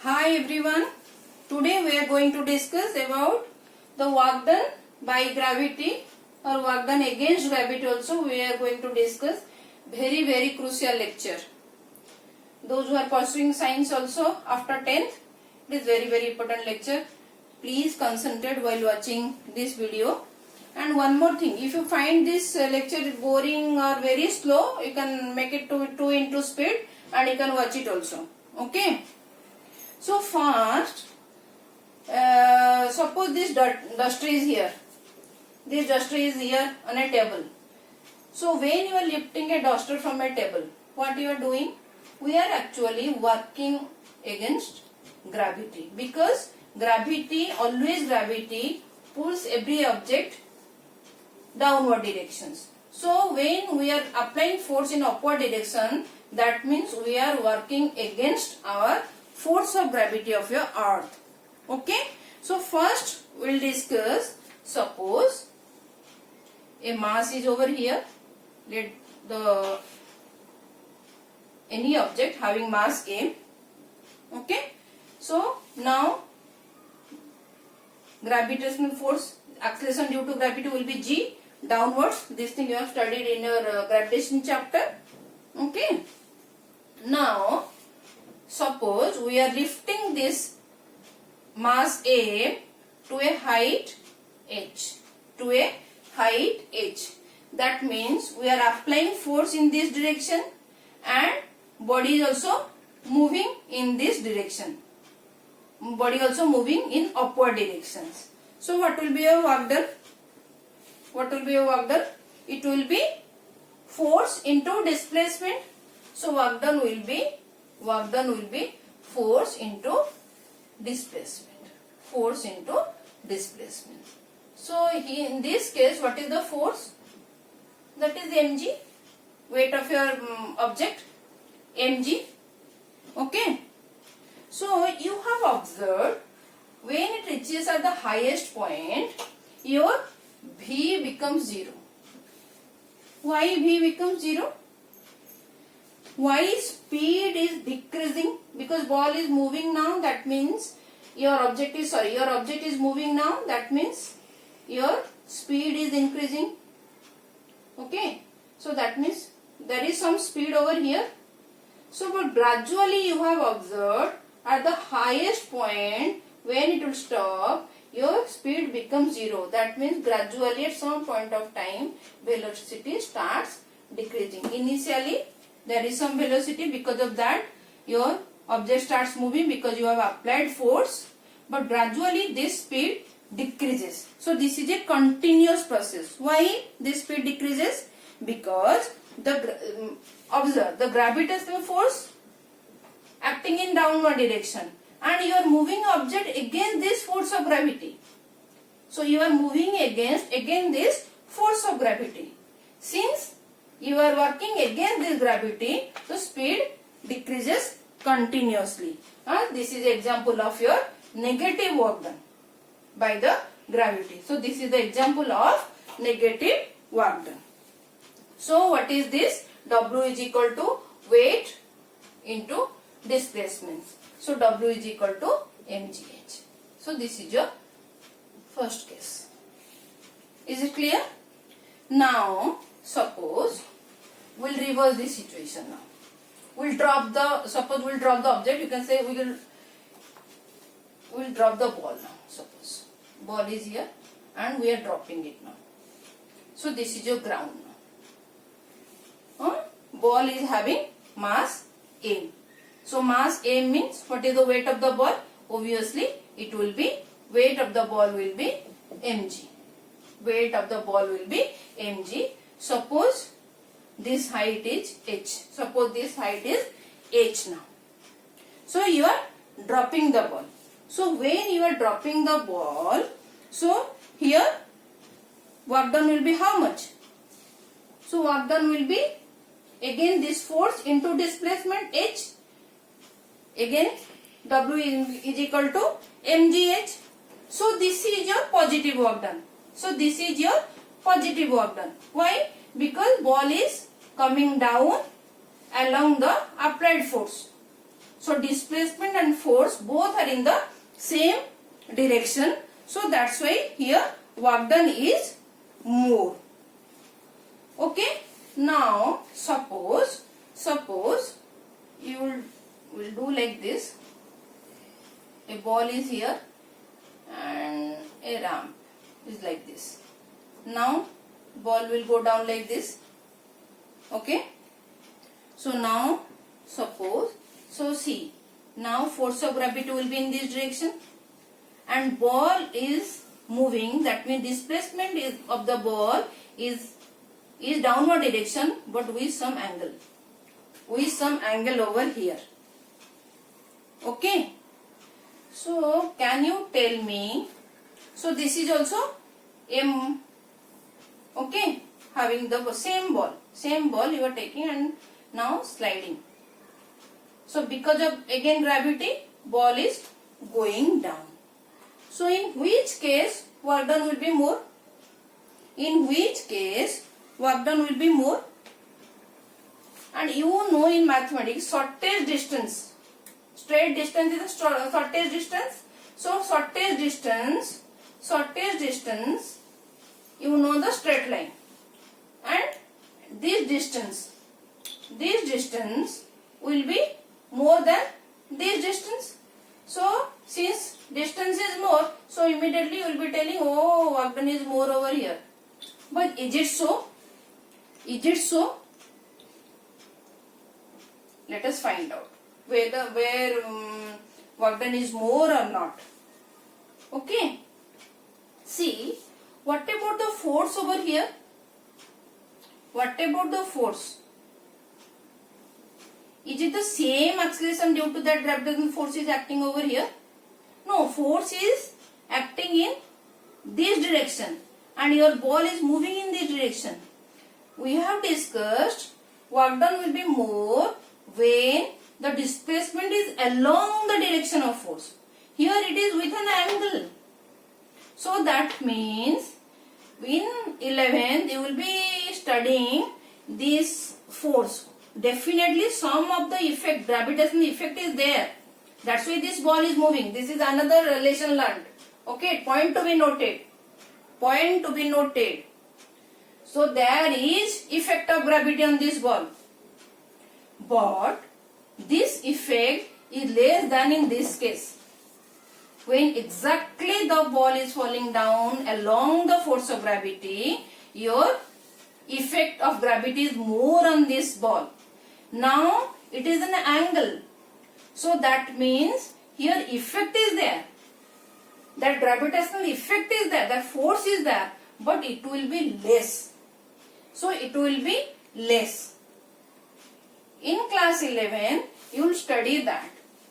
Hi everyone. Today we are going to discuss about the work done by gravity or work done against gravity. Also we are going to discuss very crucial lecture. Those who are pursuing science also after 10th, it is very important lecture. Please concentrate while watching this video. And one more thing, if you find this lecture boring or very slow, you can make it to 2 into speed and you can watch it also. Okay. So first, suppose this duster is here. This duster is here on a table. So when you are lifting a duster from a table, what you are doing? We are actually working against gravity, because always gravity pulls every object downward directions. So when we are applying force in upward direction, that means we are working against our force of gravity of your earth. Okay. So first we will discuss, suppose a mass is over here. Let the any object having mass m. Okay. So now gravitational force, acceleration due to gravity will be g downwards. This thing you have studied in your gravitation chapter. Okay. Now suppose we are lifting this mass a to a height h. That means we are applying force in this direction and body is also moving in this direction. Body also moving in upward directions. So what will be your work done? It will be force into displacement. So work done will be force into displacement. So in this case, what is the force? That is mg, weight of your object, mg. Okay. So you have observed, when it reaches at the highest point, your v becomes 0. Why v becomes 0? Why speed is decreasing? Because ball is moving now, that means your object is moving now, that means your speed is increasing. Okay. So that means there is some speed over here. So but gradually you have observed, at the highest point when it will stop, your speed becomes 0. That means gradually at some point of time velocity starts decreasing. Initially there is some velocity, because of that your object starts moving because you have applied force, but gradually this speed decreases. So this is a continuous process. Why this speed decreases? Because observe the gravitational force acting in downward direction and you are moving object against this force of gravity. So you are moving against this force of gravity. Since you are working against this gravity, the speed decreases continuously. This is example of your negative work done by the gravity. So this is the example of negative work done. So what is this? W is equal to weight into displacement. So W is equal to mgh. So this is your first case. Is it clear? Now suppose we'll reverse this situation now. Suppose we'll drop the object. You can say we'll drop the ball now. Suppose ball is here and we are dropping it now. So this is your ground now. Ball is having mass m. So mass m means what is the weight of the ball? Obviously it will be, weight of the ball will be mg. Suppose this height is h. Now. So you are dropping the ball. So when you are dropping the ball, so here work done will be how much? So work done will be, again this force into displacement h. Again W is equal to mgh. So this is your positive work done. Why? Because ball is coming down along the applied force. So displacement and force both are in the same direction. So that's why here work done is more. Okay. Now suppose you will do like this. A ball is here and a ramp is like this. Now ball will go down like this. Okay. So now suppose, so see, now force of gravity will be in this direction and ball is moving, that means displacement is of the ball is downward direction but with some angle over here. Okay. So can you tell me, so this is also M, okay, having the same ball you are taking and now sliding. So because of again gravity, ball is going down. So in which case work done will be more? In which case work done will be more? And you know in mathematics, shortest distance, straight distance is the shortest distance. So shortest distance, you know the straight line, and this distance will be more than this distance. So since distance is more, so immediately you will be telling, oh, work done is more over here. But is it so? Is it so? Let us find out where work done is more or not. Okay. See, what about the force over here? What about the force? Is it the same acceleration due to that gravitational force is acting over here? No, force is acting in this direction and your ball is moving in this direction. We have discussed work done will be more when the displacement is along the direction of force. Here it is with an angle. So that means in 11th you will be studying this force. Definitely some of the effect, gravitational effect is there. That's why this ball is moving. This is another relation learned. Okay, point to be noted. Point to be noted. So there is effect of gravity on this ball. But this effect is less than in this case. When exactly the ball is falling down along the force of gravity, your effect of gravity is more on this ball. Now it is an angle. So that means here effect is there. That gravitational effect is there. That force is there. But it will be less. So it will be less. In class 11, you will study that.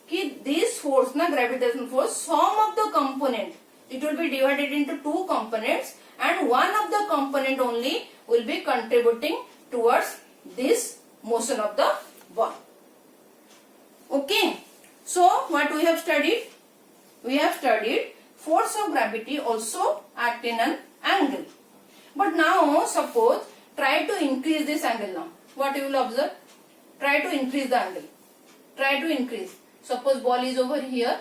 This force, gravitational force, sum of the component, it will be divided into two components and one of the component only will be contributing towards this motion of the ball. Okay. So what we have studied? We have studied force of gravity also act in an angle. But now suppose try to increase this angle now. What you will observe? Try to increase the angle. Try to increase. Suppose ball is over here.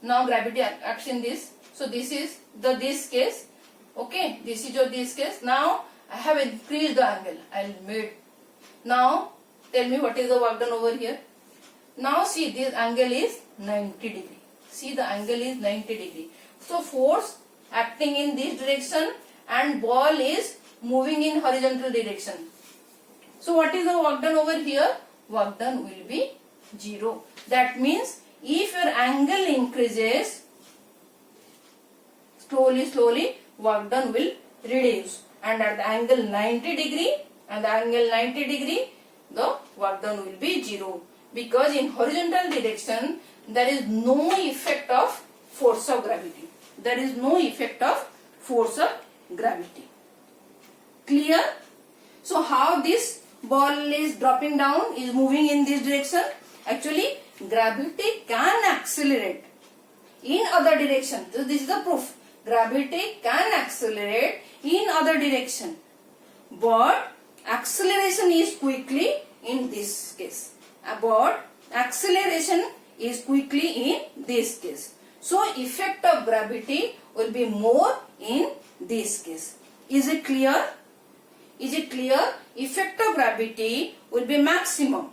Now gravity acts in this. So this is this case. Okay. This is your this case. Now I have increased the angle. I will made. Now tell me what is the work done over here. Now see, this angle is 90 degree. See, the angle is 90 degree. So force acting in this direction and ball is moving in horizontal direction. So what is the work done over here? Work done will be 0. That means if your angle increases, slowly work done will reduce. And at the angle 90 degree, the work done will be 0. Because in horizontal direction, there is no effect of force of gravity. There is no effect of force of gravity. Clear? So how this ball is dropping down, is moving in this direction? Actually, gravity can accelerate in other direction. So this is the proof. Gravity can accelerate in other direction. But acceleration is quickly in this case. But acceleration is quickly in this case. So effect of gravity will be more in this case. Is it clear? Is it clear? Effect of gravity will be maximum.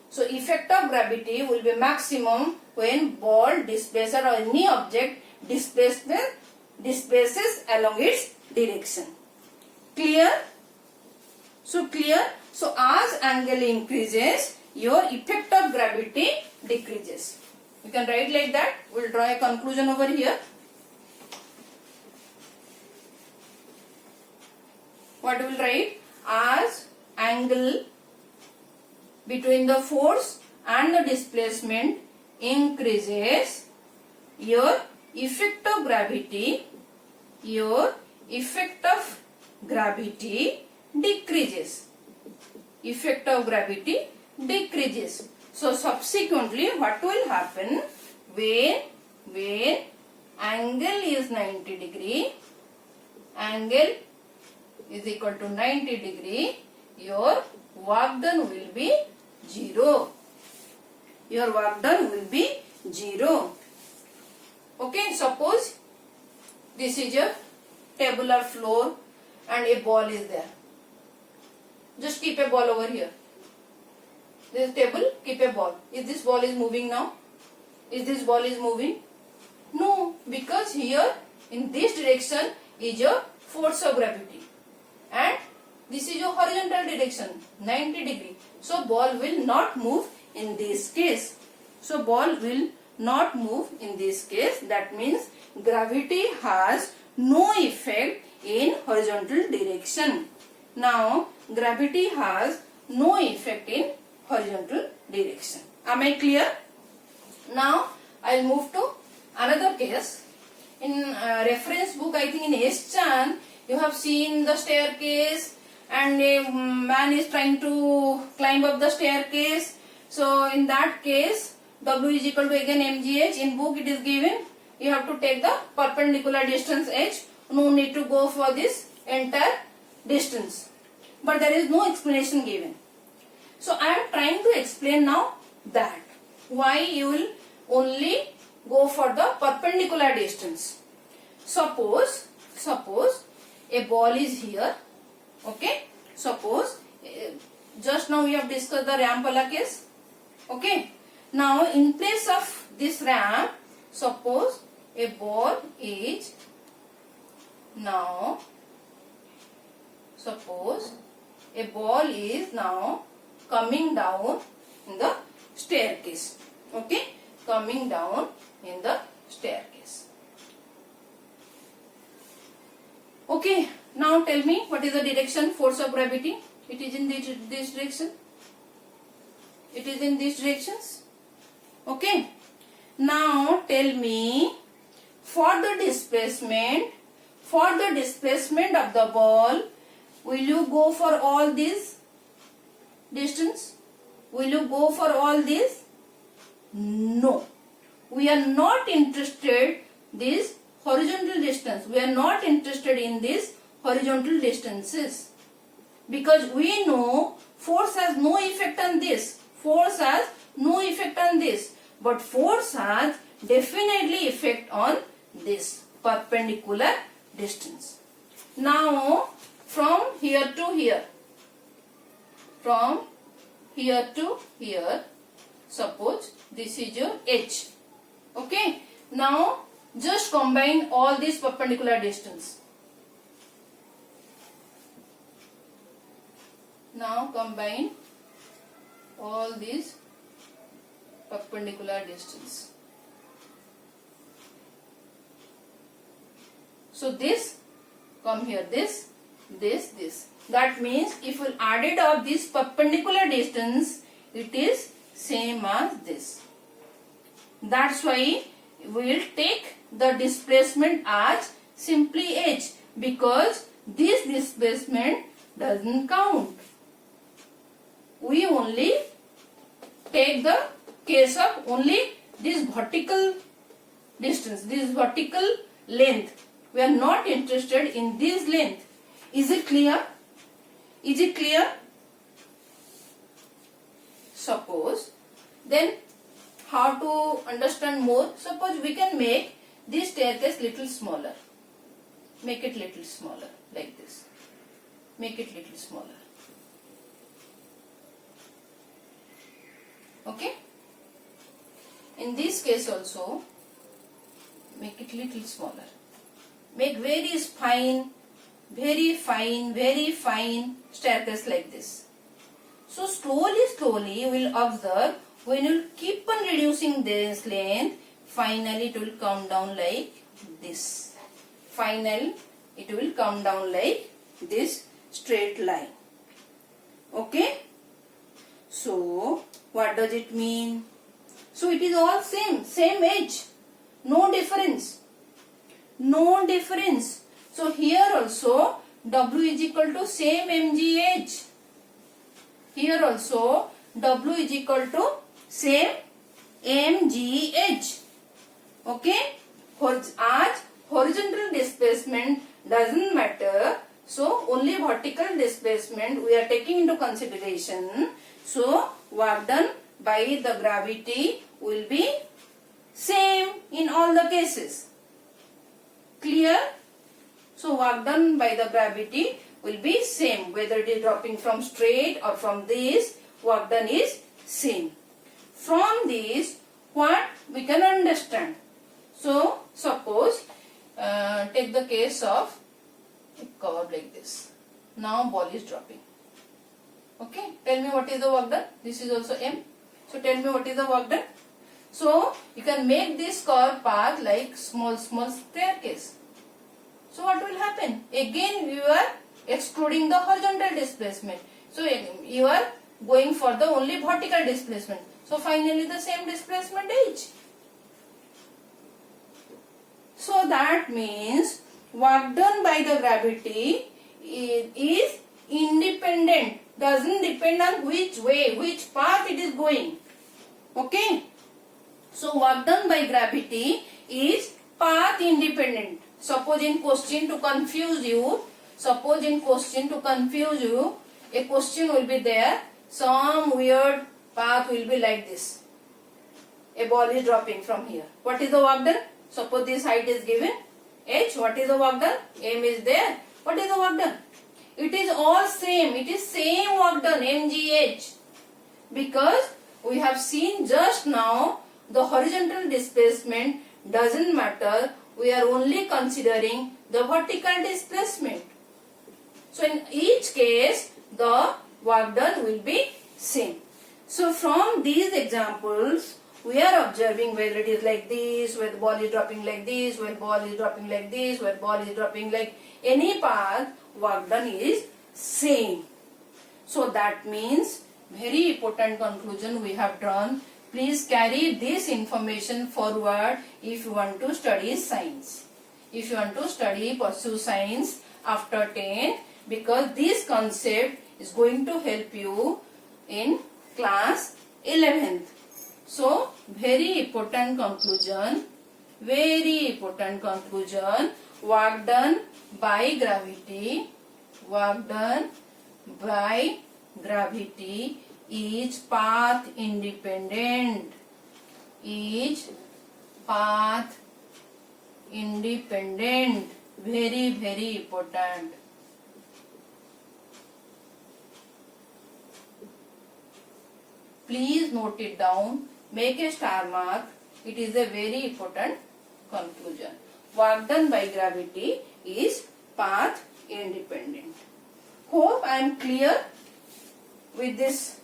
So effect of gravity will be maximum when ball displaces or any object displaces along its direction. Clear? So clear? So as angle increases, your effect of gravity decreases. You can write like that. We will draw a conclusion over here. What we will write? As angle between the force and the displacement increases, your effect of gravity decreases. Effect of gravity decreases. So subsequently what will happen when angle is 90 degree, angle is equal to 90 degree, your work done will be 0. Your work done will be 0. Okay, suppose this is a tabular floor and a ball is there. Just keep a ball over here. This is table, keep a ball. Is this ball is moving now? Is this ball is moving? No, because here in this direction is a force of gravity and this is your horizontal direction 90 degree. So ball will not move in this case. So ball will not move in this case. That means gravity has no effect in horizontal direction. Now gravity has no effect in horizontal direction. Am I clear? Now I will move to another case. In reference book, I think in S. Chan, you have seen the staircase and a man is trying to climb up the staircase. So in that case, W is equal to again mgh. In book it is given. You have to take the perpendicular distance h. No need to go for this entire distance. But there is no explanation given. So I am trying to explain now that why you will only go for the perpendicular distance. Suppose a ball is here. Okay. Suppose just now we have discussed the ramp case. Okay. Now in place of this ramp, suppose a ball is now coming down in the staircase. Okay, coming down in the staircase. Okay, now tell me what is the direction, force of gravity? It is in this direction. It is in these directions. Okay. Now tell me for the displacement of the ball, will you go for all this distance? Will you go for all this? No. We are not interested this horizontal distance. We are not interested in this horizontal distances. Because we know force has no effect on this. Force has no effect on this. But force has definitely effect on this perpendicular distance. Now from here to here, suppose this is your h. Okay. Now just combine all these perpendicular distance. Now combine all these perpendicular distance. So this come here, this. That means if we added up this perpendicular distance, it is same as this. That's why we will take the displacement as simply h, because this displacement doesn't count. We only take the case of only this vertical distance, this vertical length. We are not interested in this length. Is it clear? Is it clear? Suppose, then how to understand more, suppose we can make this staircase little smaller. Make it little smaller like this. Make it little smaller. Okay. In this case also, make it little smaller. Make very fine staircase like this. So slowly you will observe, when you keep on reducing this length, finally it will come down like this. Finally it will come down like this straight line. Okay. So what does it mean? So it is all same edge. No difference. No difference. So here also W is equal to same mg edge. Here also W is equal to same mg edge. Okay. As horizontal displacement doesn't matter, so only vertical displacement we are taking into consideration. So work done by the gravity will be same in all the cases. Clear? So work done by the gravity will be same, whether it is dropping from straight or from this, work done is same. From this, what we can understand? So suppose take the case of a curve like this. Now ball is dropping. Okay, tell me what is the work done. This is also M. So tell me what is the work done. So you can make this curve path like small staircase. So what will happen? Again you are excluding the horizontal displacement. So you are going for the only vertical displacement. So finally the same displacement edge. So that means work done by the gravity is independent. Doesn't depend on which way, which path it is going. Okay. So work done by gravity is path independent. Suppose in question to confuse you, a question will be there. Some weird path will be like this. A ball is dropping from here. What is the work done? Suppose this height is given h. What is the work done? M is there. What is the work done? It is all same. It is same work done, mgh. Because we have seen just now the horizontal displacement doesn't matter. We are only considering the vertical displacement. So in each case the work done will be same. So from these examples we are observing whether it is like this, where the ball is dropping like this, where ball is dropping like this, where ball is dropping like any path, work done is same. So that means very important conclusion we have drawn. Please carry this information forward if you want to study science. If you want to pursue science after 10, because this concept is going to help you in class 11th. So very important conclusion. Work done by gravity is path independent. Very important. Please note it down. Make a star mark. It is a very important conclusion. Work done by gravity is path independent. Hope I am clear with this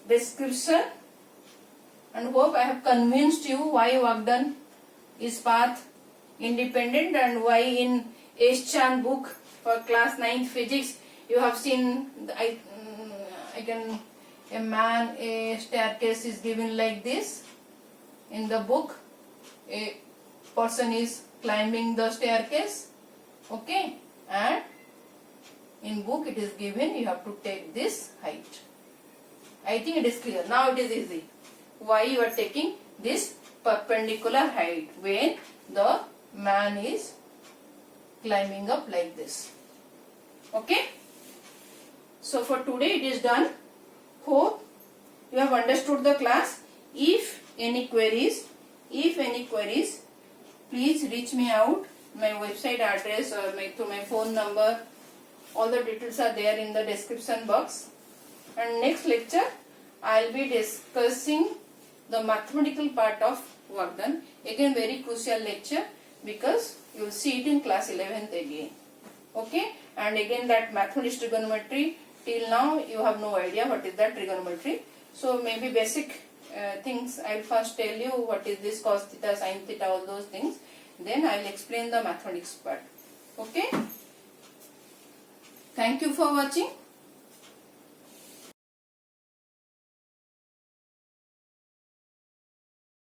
description, and hope I have convinced you why work done is path independent and why in H. Chan book for class 9th physics you have seen a staircase is given like this. In the book a person is climbing the staircase, okay, and in book it is given you have to take this height. I think it is clear. Now it is easy. Why you are taking this perpendicular height when the man is climbing up like this. Okay. So for today it is done. Hope you have understood the class. If any queries, please reach me out. My website address or through my phone number, all the details are there in the description box. And next lecture I will be discussing the mathematical part of work done. Again very crucial lecture, because you will see it in class 11th again. Okay, and again that mathematics trigonometry, till now you have no idea what is that trigonometry. So maybe basic things I will first tell you what is this cos theta, sin theta, all those things. Then I will explain the mathematics part. Okay. Thank you for watching.